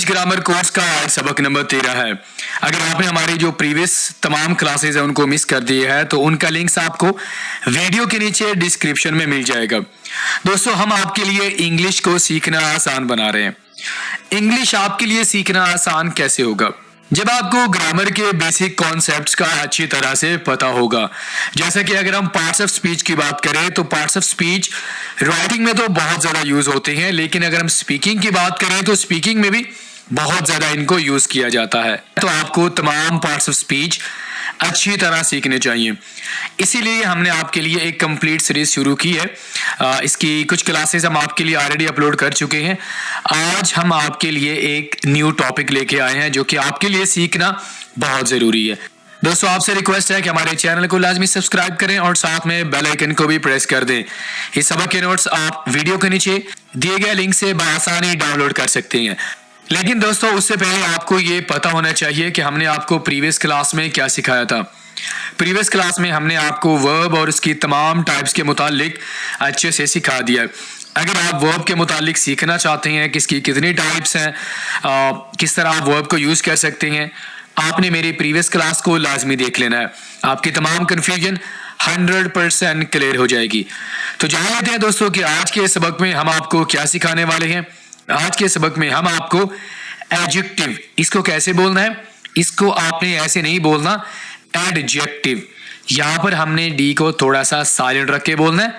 Grammar course का आज सबक नंबर 13 है। अगर आपने हमारी जो प्रीवियस तमाम क्लासेस है उनको मिस कर दिए हैं तो उनका लिंक्स आपको वीडियो के नीचे डिस्क्रिप्शन में मिल जाएगा। दोस्तों, हम आपके लिए इंग्लिश को सीखना आसान बना रहे हैं। इंग्लिश आपके लिए सीखना आसान कैसे होगा? जब आपको ग्रामर के बेसिक कॉन्सेप्ट्स का अच्छी तरह से पता होगा। जैसे कि अगर हम पार्ट्स ऑफ स्पीच की बात करें तो पार्ट्स ऑफ स्पीच राइटिंग में तो बहुत ज़्यादा यूज होते हैं, लेकिन अगर हम स्पीकिंग की बात करें तो स्पीकिंग में भी बहुत ज़्यादा इनको यूज किया जाता है। तो आपको तमाम पार्ट्स ऑफ स्पीच अच्छी तरह सीखने चाहिए। इसीलिए हमने आपके लिए एक कंप्लीट सीरीज शुरू की है। इसकी कुछ क्लासेस हम आपके लिए ऑलरेडी अपलोड कर चुके हैं। आज हम आपके लिए एक न्यू टॉपिक लेके आए हैं जो कि आपके लिए सीखना बहुत ज़रूरी है। दोस्तों, आपसे रिक्वेस्ट है कि हमारे चैनल को लाजमी सब्सक्राइब करें और साथ में बेल आइकन को भी प्रेस कर दें। इस सबक के नोट्स आप वीडियो के नीचे दिए गए लिंक से बआसानी डाउनलोड कर सकते हैं। लेकिन दोस्तों, उससे पहले आपको ये पता होना चाहिए कि हमने आपको प्रीवियस क्लास में क्या सिखाया था। प्रीवियस क्लास में हमने आपको वर्ब और उसकी तमाम टाइप्स के मुतालिक अच्छे से सिखा दिया। अगर आप वर्ब के मुतालिक सीखना चाहते हैं कि इसकी कितनी टाइप्स हैं, किस तरह आप वर्ब को यूज़ कर सकते हैं, आपने मेरी प्रीवियस क्लास को लाजमी देख लेना है। आपकी तमाम कन्फ्यूजन 100% क्लियर हो जाएगी। तो जान लेते हैं दोस्तों कि आज के सबक में हम आपको क्या सिखाने वाले हैं। आज के सबक में हम आपको एडजेक्टिव, इसको कैसे बोलना है, इसको आपने ऐसे नहीं बोलना, एडजेक्टिव। यहां पर हमने डी को थोड़ा सा साइलेंट रख के बोलना है।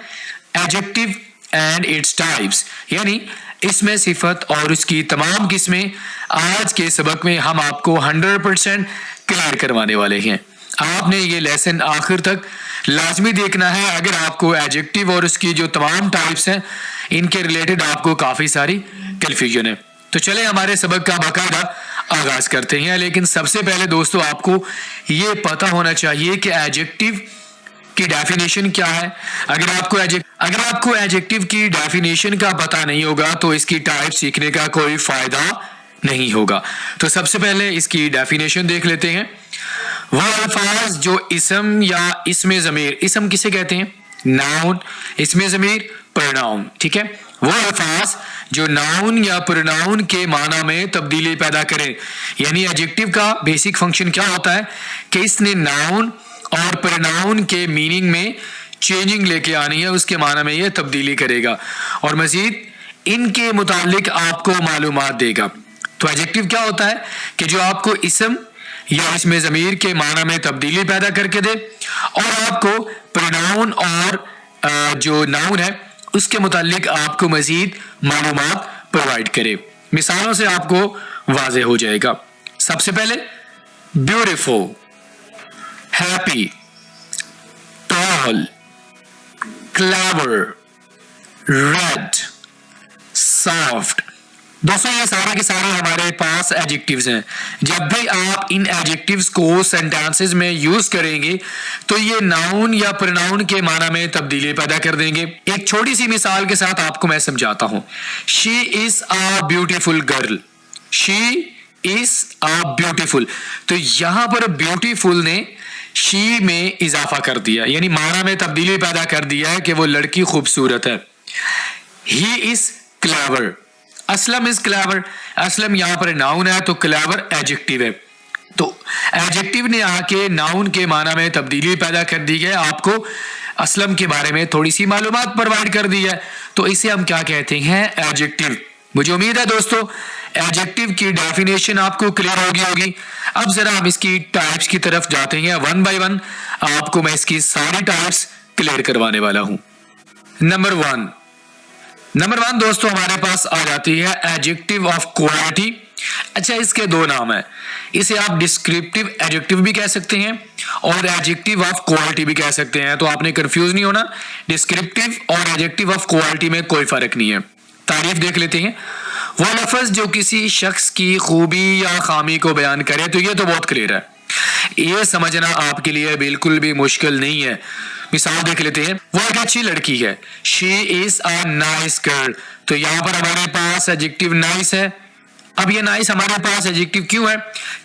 एडजेक्टिव एंड इट्स टाइप्स, यानी इसमें सिफत और उसकी तमाम किस्में आज के सबक में हम आपको 100% क्लियर करवाने वाले हैं। आपने ये लेसन आखिर तक लाजमी देखना है अगर आपको एडजेक्टिव और उसकी जो तमाम टाइप्स हैं इनके रिलेटेड आपको काफ़ी सारी कन्फ्यूजन है। तो चले हमारे सबक का बाकायदा आगाज करते हैं। लेकिन सबसे पहले दोस्तों, आपको ये पता होना चाहिए कि एडजेक्टिव की डेफिनेशन क्या है। अगर आपको एडजेक्टिव की डेफिनेशन का पता नहीं होगा तो इसकी टाइप सीखने का कोई फायदा नहीं होगा। तो सबसे पहले इसकी डेफिनेशन देख लेते हैं। वह अल्फाज जो इसम या इसमें ज़मीर, इसम किसे कहते हैं? नाउन, इसमें ज़मीर प्रोनाउन, ठीक है। वो अल्फाज जो नाउन या प्रोनाउन के माना में तब्दीली पैदा करें, यानी एडजेक्टिव का बेसिक फंक्शन क्या होता है कि इसने नाउन और प्रोनाउन के मीनिंग में चेंजिंग लेके आनी है, उसके माना में ये तब्दीली करेगा और मजीद इनके मुतालिक आपको मालूमात देगा। तो एडजेक्टिव क्या होता है कि जो आपको इसम या इसमें ज़मीर के माना में तब्दीली पैदा करके दे और आपको प्रोनाउन और जो नाउन है उसके मुतालिक आपको मजीद मालूमात प्रोवाइड करे। मिसालों से आपको वाज़ेह हो जाएगा। सबसे पहले beautiful, happy, tall, clever, red, soft. दोस्तों, ये सारे के सारे हमारे पास एडजेक्टिव्स हैं। जब भी आप इन एडजेक्टिव्स को सेंटेंसेस में यूज करेंगे तो ये नाउन या प्रोनाउन के माना में तब्दीली पैदा कर देंगे। एक छोटी सी मिसाल के साथ आपको मैं समझाता हूं। She is a beautiful girl, she is a beautiful. तो यहां पर ब्यूटीफुल ने शी में इजाफा कर दिया, यानी माना में तब्दीली पैदा कर दिया है कि वो लड़की खूबसूरत है। He is clever, Aslam is clever. Aslam यहां पर नाउन है तो क्लेवर एडजेक्टिव है। तो एडजेक्टिव ने आके नाउन के माना में तब्दीली पैदा कर दी है, आपको असलम के बारे में थोड़ी सी मालूमात प्रोवाइड कर दी है, तो इसे हम क्या कहते हैं? एडजेक्टिव। मुझे उम्मीद है दोस्तों एडजेक्टिव की डेफिनेशन आपको क्लियर होगी। अब जरा हम इसकी टाइप्स की तरफ जाते हैं। वन बाय वन आपको मैं इसकी सारी टाइप्स क्लियर करवाने वाला हूं। नंबर वन दोस्तों हमारे पास आ जाती है एडजेक्टिव ऑफ क्वालिटी। अच्छा, इसके दो नाम है। इसे आप डिस्क्रिप्टिव एडजेक्टिव भी कह सकते हैं और एडजेक्टिव ऑफ क्वालिटी भी कह सकते हैं। तो आपने कंफ्यूज नहीं होना, डिस्क्रिप्टिव और एडजेक्टिव ऑफ क्वालिटी में कोई फर्क नहीं है। तारीफ देख लेते हैं। वो लफ्ज जो किसी शख्स की खूबी या खामी को बयान करे, तो ये तो बहुत क्लियर है, ये समझना आपके लिए बिल्कुल भी मुश्किल नहीं है। मिसाल देख लेते हैं। वो एक अच्छी लड़की है, she is a nice girl. तो यहाँ पर हमारे पास एडजेक्टिव नाइस है। अब ये नाइस हमारे पास एडजेक्टिव क्यों है?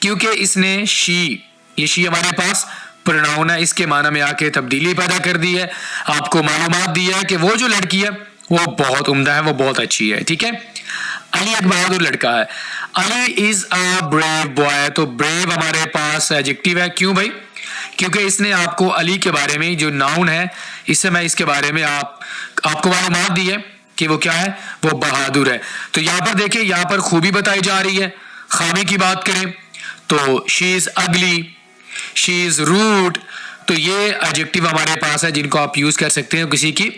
क्योंकि इसने ये शी हमारे पास प्रोनाउन है, इसके माना में आके तब्दीली पैदा कर दी है, आपको मालूमात दी है कि वो जो लड़की है वो बहुत उम्दा है, वो बहुत अच्छी है, ठीक है। अली एक बहादुर लड़का है। Ali is a brave boy. तो ब्रेव हमारे पास एडजेक्टिव है। क्यों भाई? क्योंकि इसने आपको अली के बारे में जो नाउन है, इससे मैं इसके बारे में आपको मालूमात दी है कि वो क्या है, वो बहादुर है। तो यहाँ पर देखिए, यहाँ पर खूबी बताई जा रही है। खामी की बात करें तो शी इज अगली, शी इज रूड। तो ये एडजेक्टिव हमारे पास है जिनको आप यूज कर सकते हैं किसी की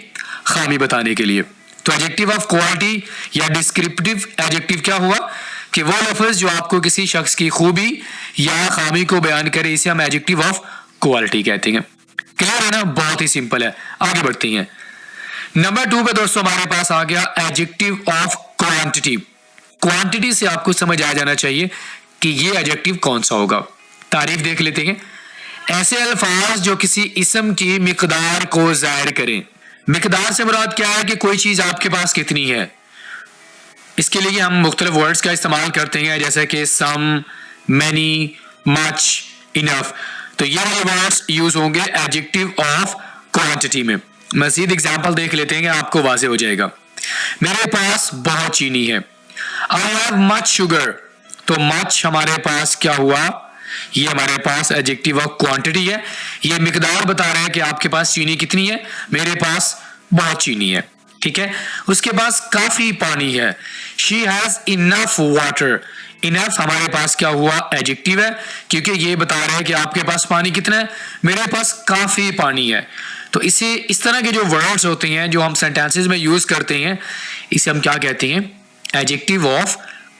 खामी बताने के लिए। तो एडजेक्टिव ऑफ क्वालिटी या डिस्क्रिप्टिव एडजेक्टिव क्या हुआ कि वो लफ्ज जो आपको किसी शख्स की खूबी या खामी को बयान करे, इसे हम एडजेक्टिव ऑफ क्वालिटी कहते हैं। क्लियर है ना? बहुत ही सिंपल है। आगे बढ़ते हैं। नंबर 2 पे दोस्तों हमारे पास आ गया एडजेक्टिव ऑफ क्वांटिटी। क्वांटिटी से आपको समझ आ जाना चाहिए कि ये एडजेक्टिव कौन सा होगा। तारीफ देख लेते हैं। ऐसे अल्फाज जो किसी इस्म की मिकदार को जाहिर करें। मिकदार से मुराद क्या है कि कोई चीज आपके पास कितनी है। इसके लिए हम मुख्तलिफ वर्ड्स का इस्तेमाल करते हैं, जैसे कि सम, मैनी, मच, इनफ। तो ये वाले वर्ड्स यूज होंगे एडजेक्टिव ऑफ क्वांटिटी में। मजीद एग्जांपल देख लेते हैं, आपको वाजे हो जाएगा। मेरे पास बहुत चीनी है। I have much sugar. तो मच हमारे पास क्या हुआ, ये हमारे पास एडजेक्टिव ऑफ क्वांटिटी है। ये मिकदार बता रहा है कि आपके पास चीनी कितनी है। मेरे पास बहुत चीनी है। ठीक है। उसके पास काफी पानी है। She has enough water. Enough हमारे पास क्या हुआ, एडजेक्टिव है, क्योंकि ये बता रहा है कि आपके पास पानी कितना है। मेरे पास काफी पानी है। तो इसे इस तरह के जो वर्ड्स होते हैं जो हम सेंटेंसेस में यूज करते हैं, इसे हम क्या कहते हैं, एडजेक्टिव ऑफ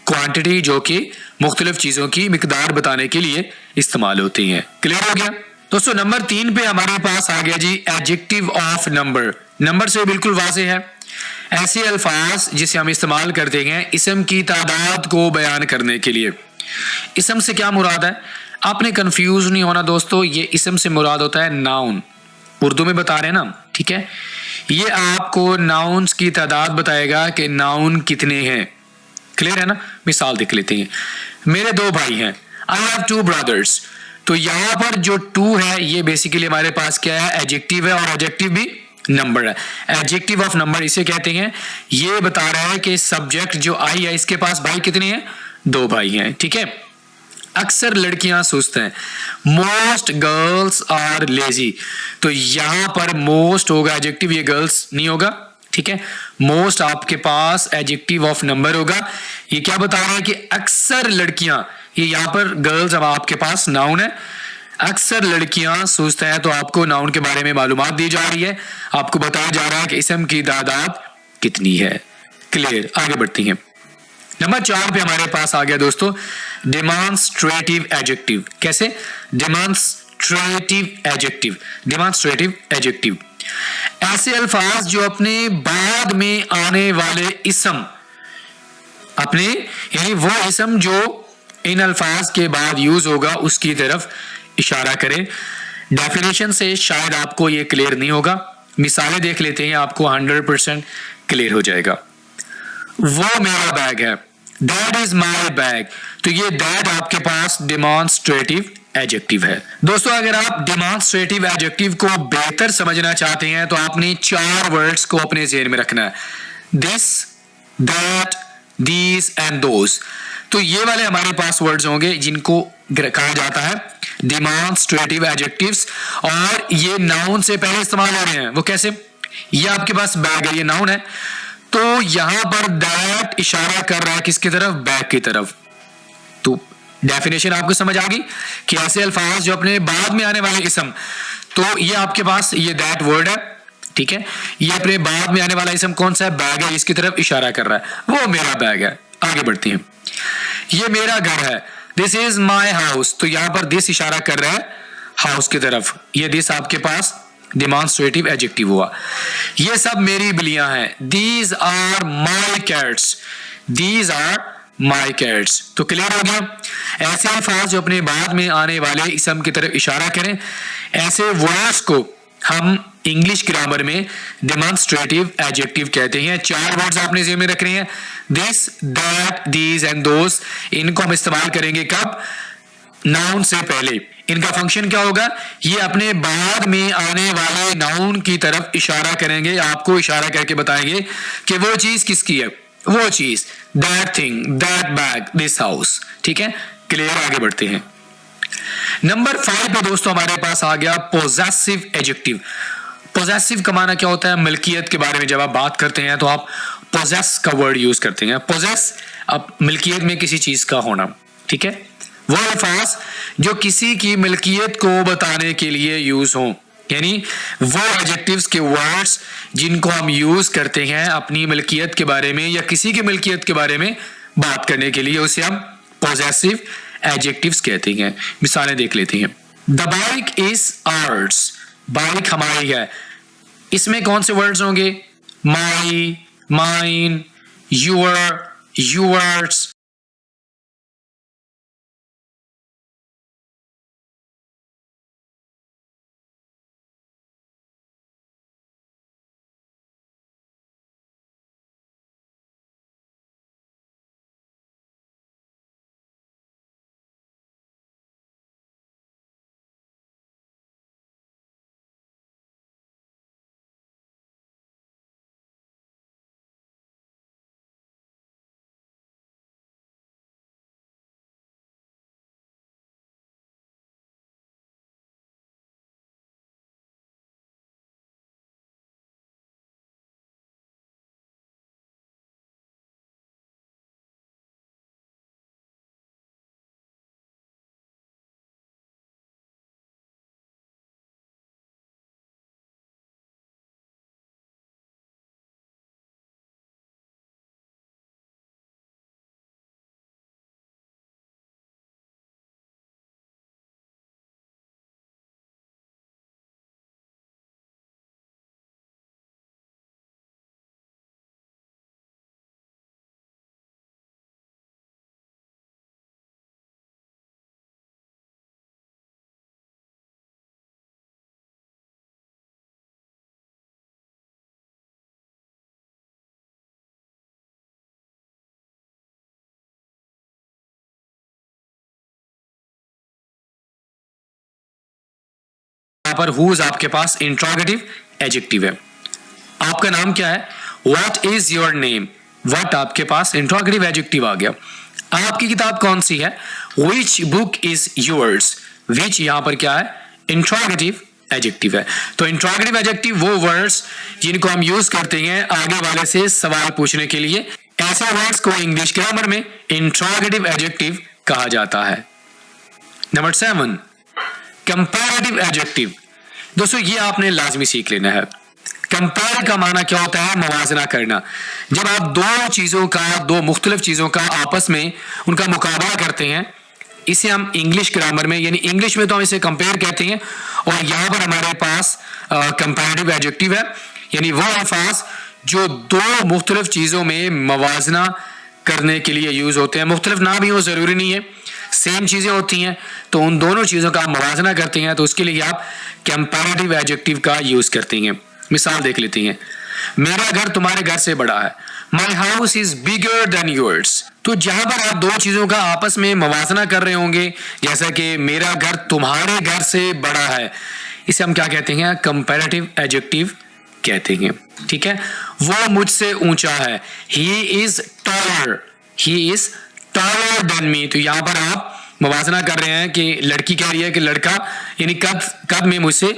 क्वांटिटी, जो कि मुख्तलिफ चीजों की मिकदार बताने के लिए इस्तेमाल होती हैं। क्लियर हो गया दोस्तों? नंबर 3 पे हमारे पास आ गया जी एडजेक्टिव ऑफ नंबर। नंबर से बिल्कुल वाज़े है। ऐसे अल्फाज जिसे हम इस्तेमाल करते हैं इस्म की तादाद को बयान करने के लिए। इस्म से क्या मुराद है, आपने कंफ्यूज नहीं होना दोस्तों। ये इस्म से मुराद होता है नाउन। उर्दू में बता रहे हैं ना, ठीक है। ये आपको नाउन्स की तादाद बताएगा कि नाउन कितने हैं। क्लियर है ना? मिसाल देख लेते हैं। मेरे 2 भाई हैं। I have 2 brothers. तो यहाँ पर जो 2 है ये बेसिकली हमारे पास क्या है, एडजेक्टिव है, और एडजेक्टिव भी नंबर है। एडजेक्टिव ऑफ नंबर इसे कहते हैं। ये बता रहा है कि सब्जेक्ट जो आई है इसके पास भाई कितने हैं, 2 भाई हैं। ठीक है। अक्सर लड़कियां सुस्त हैं। Most girls are lazy. तो यहां पर मोस्ट होगा एडजेक्टिव, ये गर्ल्स नहीं होगा। ठीक है। मोस्ट आपके पास एडजेक्टिव ऑफ नंबर होगा। ये क्या बता रहा है कि अक्सर लड़कियां, ये यहां पर गर्ल्स अब आपके पास नाउन है। अक्सर लड़कियां सुस्त हैं, तो आपको नाउन के बारे में मालूमात दी जा रही है। आपको बताया जा रहा है कि इस्म की तादाद कितनी है। क्लियर? आगे बढ़ती हैं। नंबर 4 पे हमारे पास आ गया दोस्तों डेमॉन्स्ट्रेटिव एडजेक्टिव। कैसे? डेमॉन्स्ट्रेटिव एडजेक्टिव। डेमॉन्स्ट्रेटिव एडजेक्टिव ऐसे अल्फाज जो अपने बाद में आने वाले इस्म, अपने यानी वो इस्म जो इन अल्फाज के बाद यूज होगा उसकी तरफ इशारा करें। डेफिनेशन से शायद आपको ये क्लियर नहीं होगा। मिसालें देख लेते हैं, आपको 100% क्लियर हो जाएगा। वो मेरा बैग है। That is my bag. तो ये दैट आपके पास डेमॉन्स्ट्रेटिव एडजेक्टिव है। दोस्तों अगर आप डेमॉन्स्ट्रेटिव एडजेक्टिव को बेहतर समझना चाहते हैं तो आपने 4 वर्ड्स को अपने ज़हन में रखना है। This, that, these and those. तो ये वाले हमारे पास वर्ड्स होंगे जिनको कहा जाता है डेमॉन्स्ट्रेटिव एडजेक्टिव्स, और ये नाउन से पहले इस्तेमाल हो रहे हैं। वो कैसे? ये आपके पास बैग है, ये नाउन है, तो यहां पर दैट इशारा कर रहा है किसकी तरफ, बैग की तरफ। तो डेफिनेशन आपको समझ आ गई कि ऐसे अल्फाज जो अपने बाद में आने वाले इस्म, तो ये आपके पास ये दैट वर्ड है। ठीक है। ये अपने बाद में आने वाला इस्म कौन सा है, बैग है, इसकी तरफ इशारा कर रहा है। वो मेरा बैग है। आगे बढ़ती हैं। ये मेरा घर है। This is my house. तो यहां पर दिस इशारा कर रहा है हाउस की तरफ। ये दिस आपके पास डेमॉन्स्ट्रेटिव एडजेक्टिव हुआ। ये सब मेरी बिल्लियां हैं। These are my cats. These are my cats. तो क्लियर हो गया। ऐसे अल्फाज जो अपने बाद में आने वाले इस्म की तरफ इशारा करें, ऐसे वर्ड्स को हम इंग्लिश ग्रामर में डेमॉन्स्ट्रेटिव एडजेक्टिव कहते हैं। 4 वर्ड्स आपने ज़हन में रखने हैं। This, that, these and those. इनको हम इस्तेमाल करेंगे कब, नाउन से पहले। इनका फंक्शन क्या होगा, ये अपने बाद में आने वाले नाउन की तरफ इशारा करेंगे, आपको इशारा करके बताएंगे कि वो चीज किसकी है। वो चीज, that thing, that bag, this house. ठीक है, क्लियर, आगे बढ़ते हैं। नंबर 5 पे दोस्तों हमारे पास आ गया पोजेसिव एडजेक्टिव। पोजेसिव का माना क्या होता है? मिल्कियत के बारे में जब आप बात करते हैं तो आप पोजेस का वर्ड यूज करते हैं। पोजेस, अब मिल्कियत में किसी चीज का होना। ठीक है, वो अल्फाज जो किसी की मिल्कियत को बताने के लिए यूज हो, यानी वो एडजेक्टिव्स के वर्ड्स जिनको हम यूज करते हैं अपनी मिल्कियत के बारे में या किसी की मिल्कियत के बारे में बात करने के लिए, उसे हम पोजेसिव एडजेक्टिव्स कहते हैं। मिसालें देख लेते हैं। The bike is ours, bike हमारी है। इसमें कौन से वर्ड्स होंगे? माई, माइन, यूर, यूअर्स। यहां पर हुज आपके पास इंट्रोगेटिव एडजेक्टिव है। आपका नाम क्या है? What is your name, what आपके पास इंट्रोगेटिव एडजेक्टिव आ गया। आपकी किताब कौन सी है? विच बुक इज योर्स, विच यहां पर क्या है? इंट्रोगेटिव एडजेक्टिव है। तो इंट्रोगेटिव एडजेक्टिव वो वर्ड्स जिनको हम यूज करते हैं आगे वाले से सवाल पूछने के लिए। ऐसे वर्ड्स को इंग्लिश ग्रामर में इंट्रोगेटिव एडजेक्टिव कहा जाता है। Number 7, comparative adjective. दोस्तों ये आपने लाजमी सीख लेना है। कंपेयर का माना क्या होता है? मवाजना करना। जब आप दो चीजों का, दो मुख्तलिफ चीजों का आपस में उनका मुकाबला करते हैं, इसे हम इंग्लिश ग्रामर में, यानी इंग्लिश में तो हम इसे कंपेयर कहते हैं, और यहां पर हमारे पास कंपैरेटिव एडजेक्टिव है, यानी वो अल्फाज जो दो मुख्तलिफ चीजों में मवाजना करने के लिए यूज होते हैं। मुख्तलिफ ना भी हो, जरूरी नहीं है, सेम चीजें होती हैं, तो उन दोनों चीजों का आप मवाजना करते हैं, तो उसके लिए आप कंपैरेटिव एडजेक्टिव का यूज करते हैं। मिसाल देख लेते हैं। मेरा घर तुम्हारे घर से बड़ा है। My house is bigger than yours. तो जहां पर आप दो चीजों का आपस में मवाजना कर रहे होंगे, जैसा कि मेरा घर तुम्हारे घर से बड़ा है, इसे हम क्या कहते हैं? कंपैरेटिव एडजेक्टिव कहते हैं। ठीक है, वो मुझसे ऊंचा है। He is taller, he is taller than me. तो यहां पर आप मवाजना कर रहे हैं कि लड़की कह रही है कि लड़का यानी कद में मुझसे।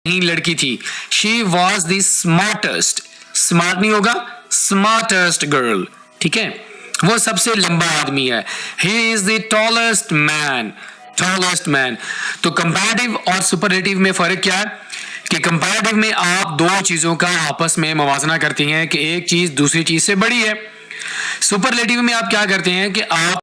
ही लड़की थी। She was the smartest, smart नहीं होगा, स्मार्टेस्ट गर्ल, ठीक है, वो सबसे लंबा आदमी है, he is the tallest man, tallest man. तो कंपैरेटिव और सुपरलेटिव में फर्क क्या है कि कंपैरेटिव में आप दो चीजों का आपस में मवाजना करती हैं कि एक चीज दूसरी चीज से बड़ी है। सुपरलेटिव में आप क्या करते हैं कि आप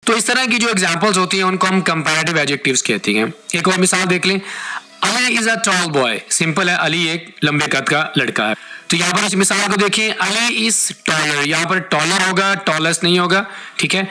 तो इस तरह की जो एग्जांपल्स होती हैं उनको हम कंपैरेटिव एडजेक्टिव्स कहते हैं। एक और मिसाल देख लें, Ali is a tall boy, simple है, अली एक लंबे कद का लड़का है। तो यहाँ पर इस मिसाल को देखिए, अली इज टॉलर, यहाँ पर टॉलर होगा, टॉलेस्ट नहीं होगा, ठीक है,